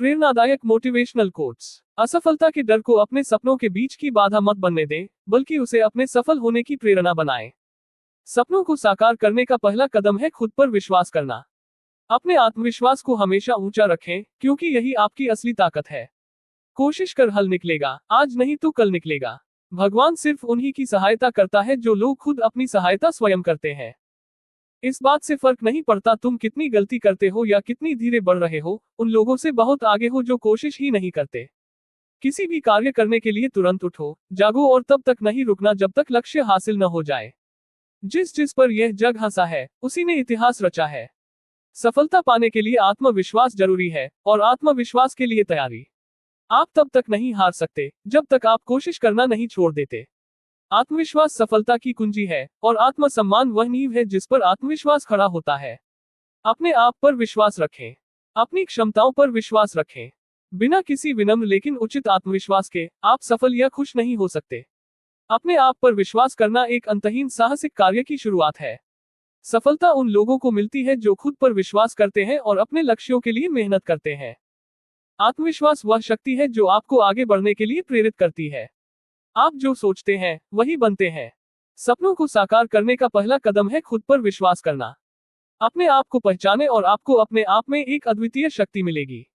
प्रेरणादायक motivational quotes. असफलता के डर को अपने सपनों के बीच की बाधा मत बनने दें, बल्कि उसे अपने सफल होने की प्रेरणा बनाएं। सपनों को साकार करने का पहला कदम है खुद पर विश्वास करना। अपने आत्मविश्वास को हमेशा ऊंचा रखें, क्योंकि यही आपकी असली ताकत है। कोशिश कर हल निकलेगा, आज नहीं तो कल निकलेगा। भगवान सिर्फ उन्हीं की सहायता करता है जो लोग खुद अपनी सहायता स्वयं करते हैं। इस बात से फर्क नहीं पड़ता तुम कितनी गलती करते हो या कितनी धीरे बढ़ रहे हो, उन लोगों से बहुत आगे हो जो कोशिश ही नहीं करते। किसी भी कार्य करने के लिए तुरंत उठो, जागो और तब तक नहीं रुकना जब तक लक्ष्य हासिल न हो जाए। जिस जिस पर यह जग हंसा है, उसी ने इतिहास रचा है। सफलता पाने के लिए आत्मविश्वास जरूरी है, और आत्मविश्वास के लिए तैयारी। आप तब तक नहीं हार सकते, जब तक आप कोशिश करना नहीं छोड़ देते। आत्मविश्वास सफलता की कुंजी है, और आत्मसम्मान वह नींव है जिस पर आत्मविश्वास खड़ा होता है। अपने आप पर विश्वास रखें। अपनी क्षमताओं पर विश्वास रखें। बिना किसी विनम्र लेकिन उचित आत्मविश्वास के, आप सफल या खुश नहीं हो सकते। अपने आप पर विश्वास करना एक अंतहीन साहसिक कार्य की शुरुआत है। सफलता उन लोगों को मिलती है जो खुद पर विश्वास करते हैं और अपने लक्ष्यों के लिए मेहनत करते हैं। आत्मविश्वास वह शक्ति है जो आपको आगे बढ़ने के लिए प्रेरित करती है। आप जो सोचते हैं, वही बनते हैं। सपनों को साकार करने का पहला कदम है खुद पर विश्वास करना। अपने आप को पहचाने और आपको अपने आप में एक अद्वितीय शक्ति मिलेगी।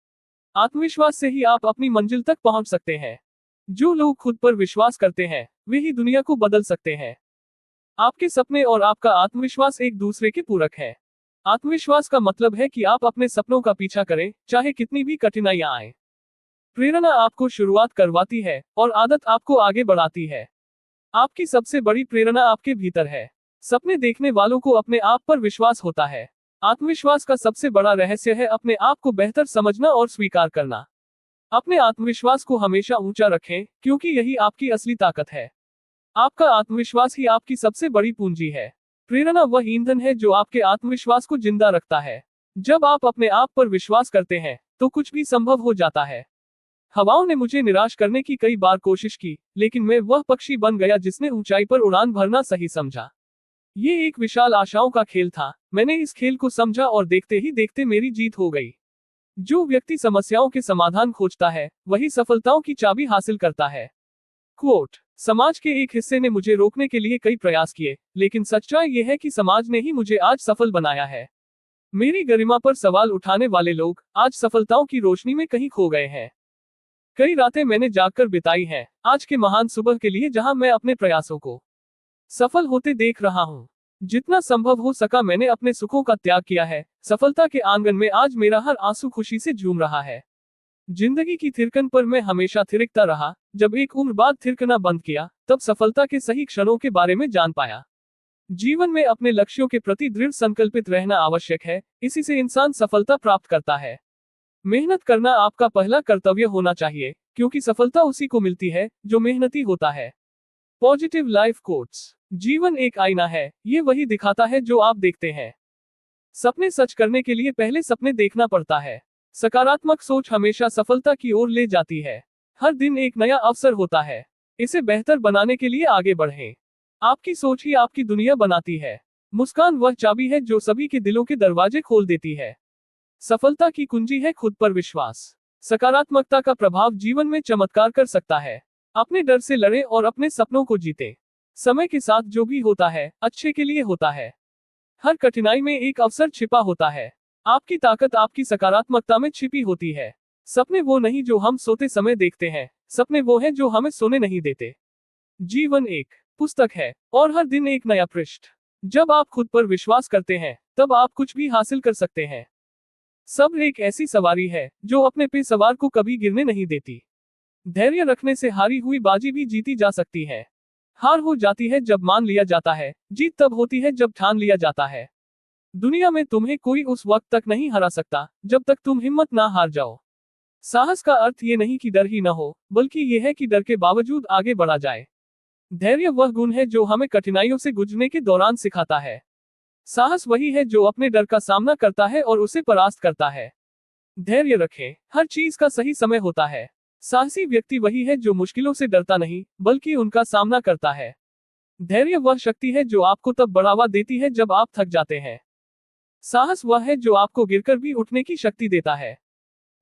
आत्मविश्वास से ही आप अपनी मंजिल तक पहुंच सकते हैं। जो लोग खुद पर विश्वास करते हैं, वे ही दुनिया को बदल सकते हैं। आपके सपने और आपका आत्मविश्वास एक दूसरे के पूरक है। आत्मविश्वास का मतलब है कि आप अपने सपनों का पीछा करें, चाहे कितनी भी कठिनाइयां आए। प्रेरणा आपको शुरुआत करवाती है, और आदत आपको आगे बढ़ाती है। आपकी सबसे बड़ी प्रेरणा आपके भीतर है। सपने देखने वालों को अपने आप पर विश्वास होता है। आत्मविश्वास का सबसे बड़ा रहस्य है अपने आप को बेहतर समझना और स्वीकार करना। अपने आत्मविश्वास को हमेशा ऊंचा रखें, क्योंकि यही आपकी असली ताकत है। आपका आत्मविश्वास ही आपकी सबसे बड़ी पूंजी है। प्रेरणा वह ईंधन है जो आपके आत्मविश्वास को जिंदा रखता है। जब आप अपने आप पर विश्वास करते हैं, तो कुछ भी संभव हो जाता है। हवाओं ने मुझे निराश करने की कई बार कोशिश की, लेकिन मैं वह पक्षी बन गया जिसने ऊंचाई पर उड़ान भरना सही समझा। ये एक विशाल आशाओं का खेल था। मैंने इस खेल को समझा और देखते ही देखते मेरी जीत हो गई। जो व्यक्ति समस्याओं के समाधान खोजता है, वही सफलताओं की चाबी हासिल करता है। क्वोट। समाज के एक हिस्से ने मुझे रोकने के लिए कई प्रयास किए, लेकिन सच्चाई यह है कि समाज ने ही मुझे आज सफल बनाया है। मेरी गरिमा पर सवाल उठाने वाले लोग आज सफलताओं की रोशनी में कहीं खो गए हैं। कई रातें मैंने जागकर बिताई हैं, आज के महान सुबह के लिए जहां मैं अपने प्रयासों को सफल होते देख रहा हूं। जितना संभव हो सका मैंने अपने सुखों का त्याग किया है। सफलता के आंगन में आज मेरा हर आंसू खुशी से झूम रहा है। जिंदगी की थिरकन पर मैं हमेशा थिरकता रहा। जब एक उम्र बाद थिरकना बंद किया, तब सफलता के सही क्षणों के बारे में जान पाया। जीवन में अपने लक्ष्यों के प्रति दृढ़ संकल्पित रहना आवश्यक है, इसी से इंसान सफलता प्राप्त करता है। मेहनत करना आपका पहला कर्तव्य होना चाहिए, क्योंकि सफलता उसी को मिलती है जो मेहनती होता है। Positive life quotes. जीवन एक आईना है, ये वही दिखाता है जो आप देखते हैं। सपने सच करने के लिए पहले सपने देखना पड़ता है। सकारात्मक सोच हमेशा सफलता की ओर ले जाती है। हर दिन एक नया अवसर होता है। इसे बेहतर बनाने के लिए आगे बढ़ें। आपकी सोच ही आपकी दुनिया बनाती है। मुस्कान वह चाबी है जो सभी के दिलों के दरवाजे खोल देती है। सफलता की कुंजी है खुद पर विश्वास। सकारात्मकता का प्रभाव जीवन में चमत्कार कर सकता है। अपने डर से लड़ें और अपने सपनों को जीतें। समय के साथ जो भी होता है, अच्छे के लिए होता है। हर कठिनाई में एक अवसर छिपा होता है। आपकी ताकत आपकी सकारात्मकता में छिपी होती है। सपने वो नहीं जो हम सोते समय देखते हैं, सपने वो हैं जो हमें सोने नहीं देते। जीवन एक पुस्तक है, और हर दिन एक नया पृष्ठ। जब आप खुद पर विश्वास करते हैं, तब आप कुछ भी हासिल कर सकते हैं। सब्र एक ऐसी सवारी है जो अपने पे सवार को कभी गिरने नहीं देती। धैर्य रखने से हारी हुई बाजी भी जीती जा सकती है। हार हो जाती है जब मान लिया जाता है, जीत तब होती है जब ठान लिया जाता है। दुनिया में तुम्हें कोई उस वक्त तक नहीं हरा सकता, जब तक तुम हिम्मत ना हार जाओ। साहस का अर्थ ये नहीं कि डर ही न हो, बल्कि ये है कि डर के बावजूद आगे बढ़ा जाए। धैर्य वह गुण है जो हमें कठिनाइयों से गुजरने के दौरान सिखाता है। साहस वही है जो अपने डर का सामना करता है और उसे परास्त करता है। धैर्य रखें, हर चीज का सही समय होता है। साहसी व्यक्ति वही है जो मुश्किलों से डरता नहीं, बल्कि उनका सामना करता है। धैर्य वह शक्ति है जो आपको तब बढ़ावा देती है जब आप थक जाते हैं। साहस वह है जो आपको गिरकर भी उठने की शक्ति देता है।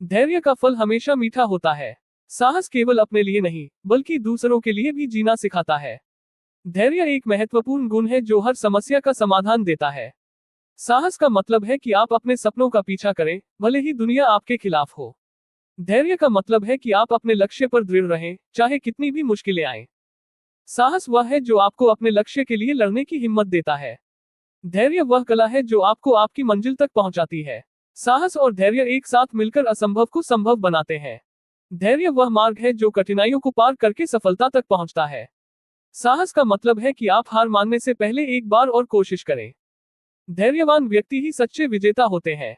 धैर्य का फल हमेशा मीठा होता है। साहस केवल अपने लिए नहीं, बल्कि दूसरों के लिए भी जीना सिखाता है। धैर्य एक महत्वपूर्ण गुण है जो हर समस्या का समाधान देता है। साहस का मतलब है कि आप अपने सपनों का पीछा करें, भले ही दुनिया आपके खिलाफ हो। धैर्य का मतलब है कि आप अपने लक्ष्य पर दृढ़ रहें, चाहे कितनी भी मुश्किलें आएं। साहस वह है जो आपको अपने लक्ष्य के लिए लड़ने की हिम्मत देता है। धैर्य वह कला है जो आपको आपकी मंजिल तक पहुंचाती है। साहस और धैर्य एक साथ मिलकर असंभव को संभव बनाते हैं। धैर्य वह मार्ग है जो कठिनाइयों को पार करके सफलता तक पहुंचता है। साहस का मतलब है कि आप हार मानने से पहले एक बार और कोशिश करें। धैर्यवान व्यक्ति ही सच्चे विजेता होते हैं।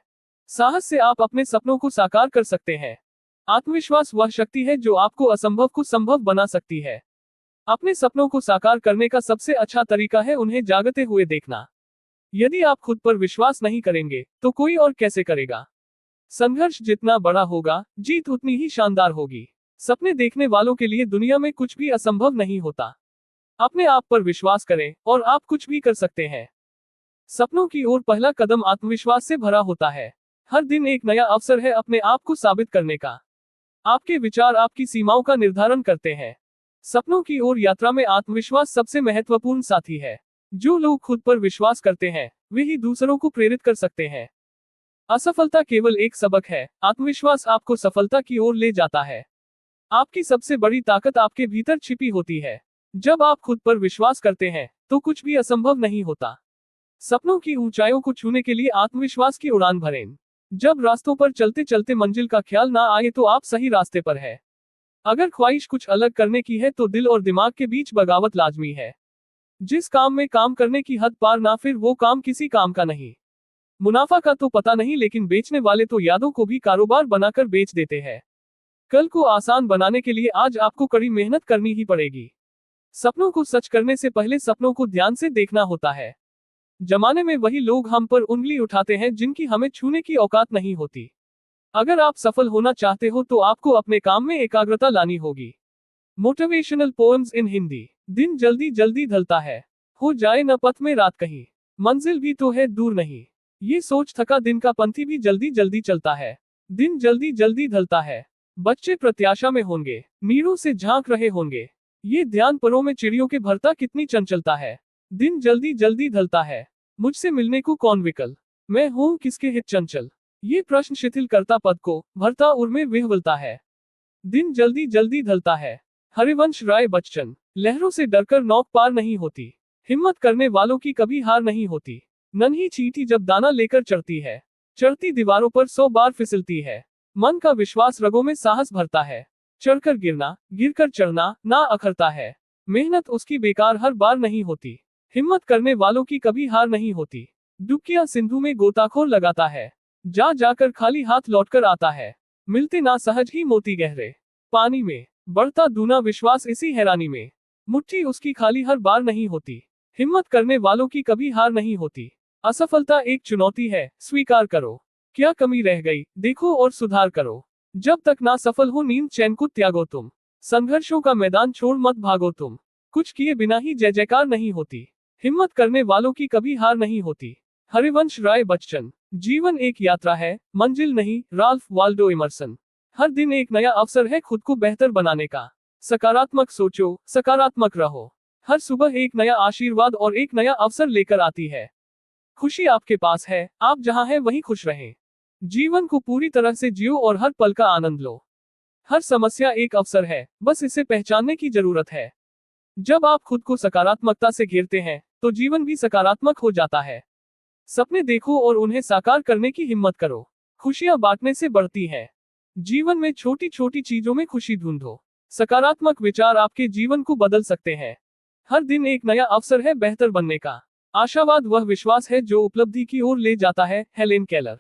साहस से आप अपने सपनों को साकार कर सकते हैं। आत्मविश्वास वह शक्ति है जो आपको असंभव को संभव बना सकती है। अपने सपनों को साकार करने का सबसे अच्छा तरीका है उन्हें जागते हुए देखना। यदि आप खुद पर विश्वास नहीं करेंगे, तो कोई और कैसे करेगा? संघर्ष जितना बड़ा होगा, जीत उतनी ही शानदार होगी। सपने देखने वालों के लिए दुनिया में कुछ भी असंभव नहीं होता। अपने आप पर विश्वास करें और आप कुछ भी कर सकते हैं। सपनों की ओर पहला कदम आत्मविश्वास से भरा होता है। हर दिन एक नया अवसर है अपने आप को साबित करने का। आपके विचार आपकी सीमाओं का निर्धारण करते हैं। सपनों की ओर यात्रा में आत्मविश्वास सबसे महत्वपूर्ण साथी है। जो लोग खुद पर विश्वास करते हैं, वे ही दूसरों को प्रेरित कर सकते हैं। असफलता केवल एक सबक है, आत्मविश्वास आपको सफलता की ओर ले जाता है। आपकी सबसे बड़ी ताकत आपके भीतर छिपी होती है। जब आप खुद पर विश्वास करते हैं, तो कुछ भी असंभव नहीं होता। सपनों की ऊंचाइयों को छूने के लिए आत्मविश्वास की उड़ान भरें। जब रास्तों पर चलते चलते मंजिल का ख्याल ना आए तो आप सही रास्ते पर है। अगर ख्वाहिश कुछ अलग करने की है तो दिल और दिमाग के बीच बगावत लाजमी है। जिस काम में काम करने की हद पार ना, फिर वो काम किसी काम का नहीं। मुनाफा का तो पता नहीं, लेकिन बेचने वाले तो यादों को भी कारोबार बनाकर बेच देते हैं। कल को आसान बनाने के लिए आज आपको कड़ी मेहनत करनी ही पड़ेगी। सपनों को सच करने से पहले सपनों को ध्यान से देखना होता है। जमाने में वही लोग हम पर उंगली उठाते हैं जिनकी हमें छूने की औकात नहीं होती। अगर आप सफल होना चाहते हो तो आपको अपने काम में एकाग्रता लानी होगी। Motivational poems in Hindi. दिन जल्दी जल्दी ढलता है, हो जाए न पथ में रात कहीं, मंजिल भी तो है दूर नहीं। ये सोच थका दिन का पंथी भी जल्दी जल्दी चलता है। दिन जल्दी जल्दी ढलता है, बच्चे प्रत्याशा में होंगे, मीरों से झांक रहे होंगे। ये ध्यान परों में चिड़ियों के भरता कितनी चंचलता है। दिन जल्दी जल्दी ढलता है, मुझसे मिलने को कौन विकल, मैं हूं किसके हित चंचल। ये प्रश्न शिथिल करता पद को, भरता उर में विह्वलता है। दिन जल्दी जल्दी ढलता है। हरिवंश राय बच्चन। लहरों से डरकर नौक पार नहीं होती, हिम्मत करने वालों की कभी हार नहीं होती। नन्ही चींटी जब दाना लेकर चढ़ती है, चढ़ती दीवारों पर 100 बार फिसलती है। मन का विश्वास रगों में साहस भरता है, चढ़कर गिरना, गिरकर चढ़ना ना अखरता है। मेहनत उसकी बेकार हर बार नहीं होती, हिम्मत करने वालों की कभी हार नहीं होती। डुबकियां सिंधु में गोताखोर लगाता है, जा जाकर खाली हाथ लौटकर आता है। मिलते ना सहज ही मोती गहरे पानी में, बढ़ता दूना विश्वास इसी हैरानी में। मुट्ठी उसकी खाली हर बार नहीं होती, हिम्मत करने वालों की कभी हार नहीं होती। असफलता एक चुनौती है, स्वीकार करो। क्या कमी रह गई, देखो और सुधार करो। जब तक ना सफल हो नींद चैन को त्यागो तुम, संघर्षों का मैदान छोड़ मत भागो तुम। कुछ किए बिना ही जय जयकार नहीं होती, हिम्मत करने वालों की कभी हार नहीं होती। हरिवंश राय बच्चन। जीवन एक यात्रा है, मंजिल नहीं। Ralph Waldo immersion. हर दिन एक नया अवसर है खुद को बेहतर बनाने का। सकारात्मक सोचो, सकारात्मक रहो। हर सुबह एक नया आशीर्वाद और एक नया अवसर लेकर आती है। खुशी आपके पास है, आप जहां हैं वहीं खुश रहें। जीवन को पूरी तरह से जियो और हर पल का आनंद लो। हर समस्या एक अवसर है, बस इसे पहचानने की जरूरत है। जब आप खुद को सकारात्मकता से घेरते हैं, तो जीवन भी सकारात्मक हो जाता है। सपने देखो और उन्हें साकार करने की हिम्मत करो। खुशियां बांटने से बढ़ती हैं। जीवन में छोटी छोटी चीजों में खुशी ढूंढो। सकारात्मक विचार आपके जीवन को बदल सकते हैं। हर दिन एक नया अवसर है बेहतर बनने का। आशावाद वह विश्वास है जो उपलब्धि की ओर ले जाता है। Helen Keller.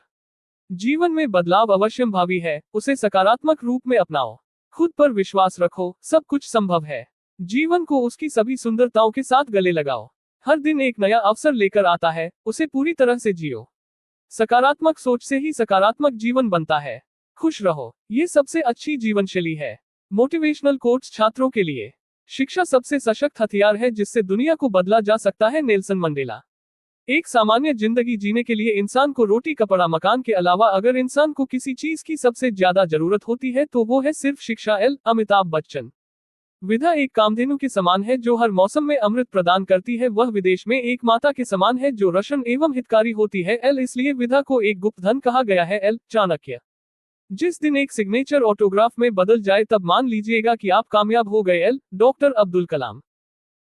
जीवन में बदलाव अवश्यंभावी है, उसे सकारात्मक रूप में अपनाओ। खुद पर विश्वास रखो, सब कुछ संभव है। जीवन को उसकी सभी सुंदरताओं के साथ गले लगाओ। हर दिन एक नया अवसर लेकर आता है, उसे पूरी तरह से जियो। सकारात्मक सोच से ही सकारात्मक जीवन बनता है। खुश रहो, ये सबसे अच्छी जीवन शैली है। मोटिवेशनल कोट्स छात्रों के लिए। शिक्षा सबसे सशक्त हथियार है जिससे दुनिया को बदला जा सकता है। Nelson Mandela. एक सामान्य जिंदगी जीने के लिए इंसान को रोटी कपड़ा मकान के अलावा अगर इंसान को किसी चीज की सबसे ज्यादा जरूरत होती है तो वो है सिर्फ शिक्षा। अमिताभ बच्चन। विधा एक कामधेनु के समान है जो हर मौसम में अमृत प्रदान करती है। वह विदेश में एक माता के समान है जो रोशन एवं हितकारी होती है। इसलिए विधा को एक गुप्त धन कहा गया है। चाणक्य। जिस दिन एक सिग्नेचर ऑटोग्राफ में बदल जाए तब मान लीजिएगा कि आप कामयाब हो गए। डॉक्टर अब्दुल कलाम।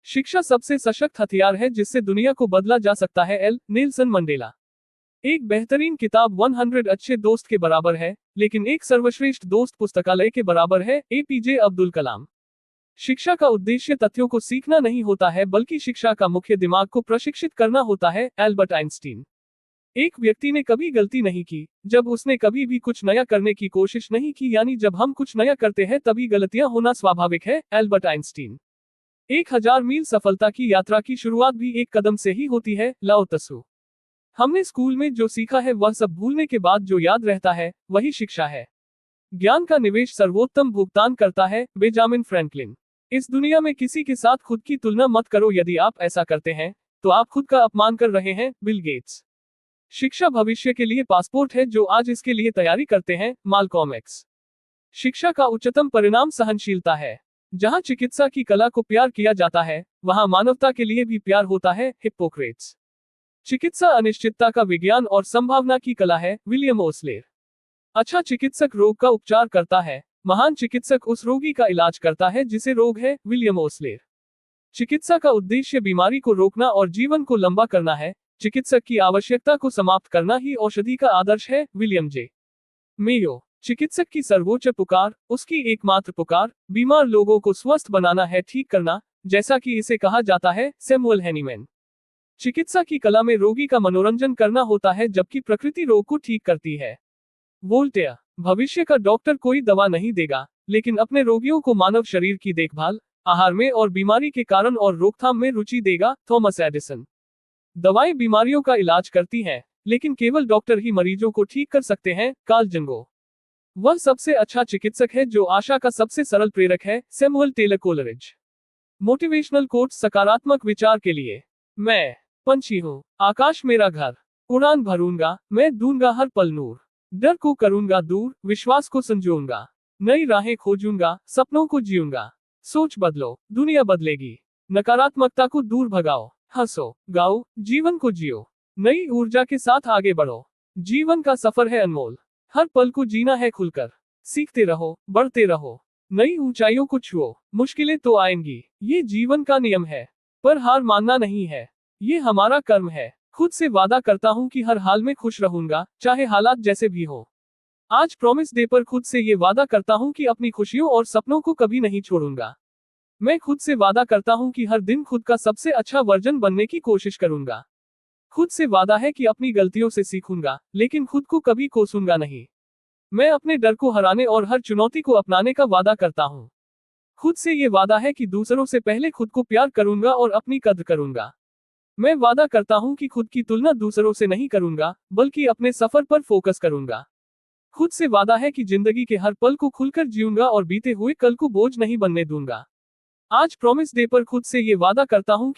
शिक्षा सबसे सशक्त हथियार है जिससे दुनिया को बदला जा सकता है। Nelson Mandela. एक बेहतरीन किताब 100 अच्छे दोस्त के बराबर है, लेकिन एक सर्वश्रेष्ठ दोस्त पुस्तकालय के बराबर है। एपीजे अब्दुल कलाम। शिक्षा का उद्देश्य तथ्यों को सीखना नहीं होता है बल्कि शिक्षा का मुख्य दिमाग को प्रशिक्षित करना होता है। Albert Einstein. एक व्यक्ति ने कभी गलती नहीं की जब उसने कभी भी कुछ नया करने की कोशिश नहीं की, यानी जब हम कुछ नया करते हैं तभी गलतियां होना स्वाभाविक है। Albert Einstein. 1000 मील सफलता की यात्रा की शुरुआत भी एक कदम से ही होती है। लाओ त्सु। हमने स्कूल में जो सीखा है वह सब भूलने के बाद जो याद रहता है वही शिक्षा है। ज्ञान का निवेश सर्वोत्तम भुगतान करता है। Benjamin Franklin. इस दुनिया में किसी के साथ खुद की तुलना मत करो, यदि आप ऐसा करते हैं तो आप खुद का अपमान कर रहे हैं। Bill Gates. शिक्षा भविष्य के लिए पासपोर्ट है जो आज इसके लिए तैयारी करते हैं। मालकॉम एक्स। शिक्षा का उच्चतम परिणाम सहनशीलता है। जहां चिकित्सा की कला को प्यार किया जाता है वहां मानवता के लिए भी प्यार होता है। हिप्पोक्रेट्स। चिकित्सा अनिश्चितता का विज्ञान और संभावना की कला है। विलियम ओस्लेर। अच्छा चिकित्सक रोग का उपचार करता है, महान चिकित्सक उस रोगी का इलाज करता है जिसे रोग है। विलियम ओस्लेर। चिकित्सा का उद्देश्य बीमारी को रोकना और जीवन को लंबा करना है। चिकित्सक की आवश्यकता को समाप्त करना ही औषधि का आदर्श है। William J Mayo. चिकित्सक की सर्वोच्च पुकार, उसकी एकमात्र पुकार, बीमार लोगों को स्वस्थ बनाना है, ठीक करना, जैसा कि इसे कहा जाता है। Samuel Hahnemann. चिकित्सा की कला में रोगी का मनोरंजन करना होता है जबकि प्रकृति रोग को ठीक करती है। वोल्टेयर। भविष्य का डॉक्टर कोई दवा नहीं देगा, लेकिन अपने रोगियों को मानव शरीर की देखभाल, आहार में और बीमारी के कारण और रोकथाम में रुचि देगा। Thomas Edison. दवाएं बीमारियों का इलाज करती हैं, लेकिन केवल डॉक्टर ही मरीजों को ठीक कर सकते हैं। कार्ल जंगो। वह सबसे अच्छा चिकित्सक है जो आशा का सबसे सरल प्रेरक है। Samuel Taylor Coleridge. Motivational quote सकारात्मक विचार के लिए। मैं पंछी हूँ, आकाश मेरा घर, उड़ान भरूंगा, मैं दूंगा हर पल नूर, डर को करूंगा दूर, विश्वास को संजोऊंगा, नई राहें खोजूंगा, सपनों को जीऊंगा। सोच बदलो, दुनिया बदलेगी। नकारात्मकता को दूर भगाओ, हंसो, गाओ, जीवन को जियो, नई ऊर्जा के साथ आगे बढ़ो। जीवन का सफर है अनमोल, हर पल को जीना है खुलकर। सीखते रहो, बढ़ते रहो, नई ऊंचाइयों को छुओ। मुश्किलें तो आएंगी, ये जीवन का नियम है, पर हार मानना नहीं है, ये हमारा कर्म है। खुद से वादा करता हूँ कि हर हाल में खुश रहूंगा, चाहे हालात जैसे भी हो। आज प्रॉमिस डे पर खुद से ये वादा करता हूँ कि अपनी खुशियों और सपनों को कभी नहीं छोड़ूंगा। मैं खुद से वादा करता हूँ कि हर दिन खुद का सबसे अच्छा वर्जन बनने की कोशिश करूंगा। खुद से वादा है कि अपनी गलतियों से सीखूंगा, लेकिन खुद को कभी कोसूंगा नहीं। मैं अपने डर को हराने और हर चुनौती को अपनाने का वादा करता हूँ। खुद से ये वादा है कि दूसरों से पहले खुद को प्यार करूंगा और अपनी कद्र करूंगा। मैं वादा करता हूँ कि खुद की तुलना दूसरों से नहीं करूंगा, बल्कि अपने सफर पर फोकस करूंगा। खुद से वादा है कि जिंदगी के हर पल को खुलकर जीऊंगा और बीते हुए कल को बोझ नहीं बनने दूंगा। आज प्रॉमिस डे पर खुद से ये वादा करता हूँ कि